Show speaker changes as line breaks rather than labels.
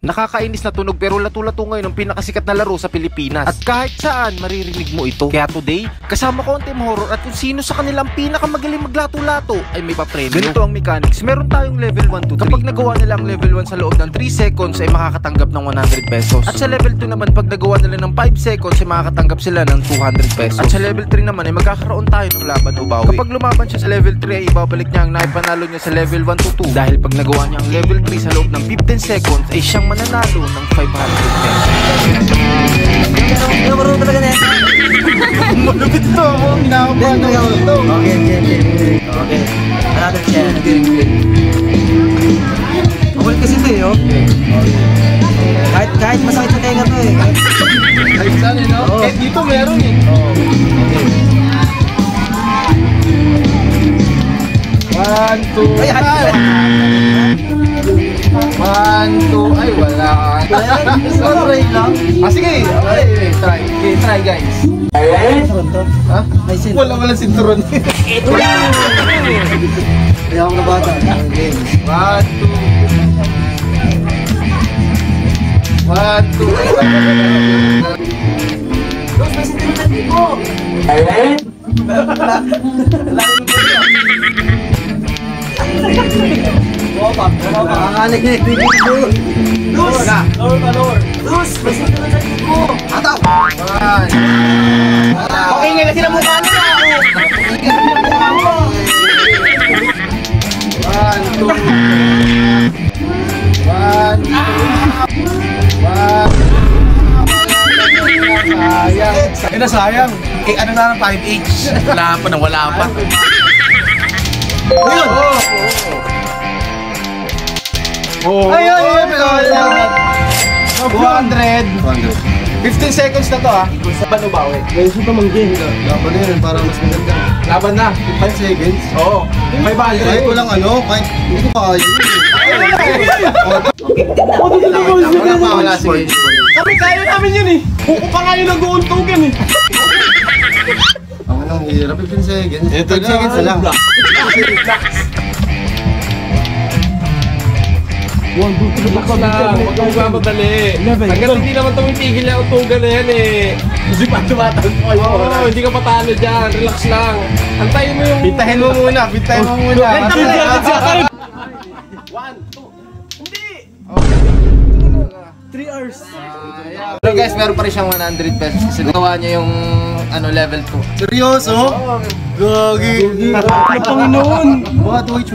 Nakakainis na tunog pero lato-lato ngayon ang pinakasikat na laro sa Pilipinas. At kahit saan, maririnig mo ito. Kaya today, kasama ko ang Team Horror at kung sino sa kanilang pinakamagaling maglato-lato ay may papremyo. Ganito ang mechanics. Meron tayong level 1 to 3. Kapag nagawa nila ang level 1 sa loob ng 3 seconds ay makakatanggap ng 100 pesos. At sa level 2 naman, pag nagawa nila ng 5 seconds ay makakatanggap sila ng 200 pesos. At sa level 3 naman ay magkakaroon tayo ng laban o bawi. Kapag lumaban siya sa level 3 ay ibabalik niya ang naipanalo niya sa level 1 to 2. Dahil pag nagawa niya ang level 3 sa loob ng 15 seconds ay siyang mananalo ng 500 pesos.
Ano marunong talaga na?
Malupit to! Hinakapan na ito!
Okay. Another chance. Makulit kasi ito eh, oh. Kahit masakit sa tenga to eh.
Kahit saan eh, no? Kahit dito meron eh. One, two, ay! 1, 2, ay wala.
Try lang.
Sige, try. Okay, try guys.
Sinturon to?
Ha?
May sinturon.
Walang sinturon.
Ito lang! Kaya ako na bata.
1, 2. 1, 2.
Dos, may sinturon na tipo! Makakalig na yung Luz! Luz! May sinturon sa tipo! Ataw!
Okay nga na sila mukha nila! 1, 2. 1, 2.
Sayang. Sayang. Eh, ano na ng 5H? Wala pa.
Ayun! Ayun! 200. 15 seconds na to ha. Laban o bawi?
Guys, ito manggin.
Laban na yun, parang mas maganda.
Laban na.
5 seconds?
Oo. 500.
Kahit walang kahit hindi ko kaya yun.
Wala, sige.
Kami kaya namin yun eh. Buko pa nga yung nag-uuntugan eh.
Ang anong hirap, 15 seconds. 5 seconds na lang.
Relax lang, huwag kang mamadali. Hanggang hindi naman tumitigil yung utugan na yan eh.
Hindi pa tumatawag ko kayo.
Oo, hindi ka patalo dyan. Relax lang. Antayin mo yung...
Pintahin mo muna.
1, 2. Hindi!
3 hours.
Pero guys, meron pa rin siyang 100 pesos kasi nagawa niya yung level 2.
Seryoso? Gagi.
Panginoon!
What? Wait,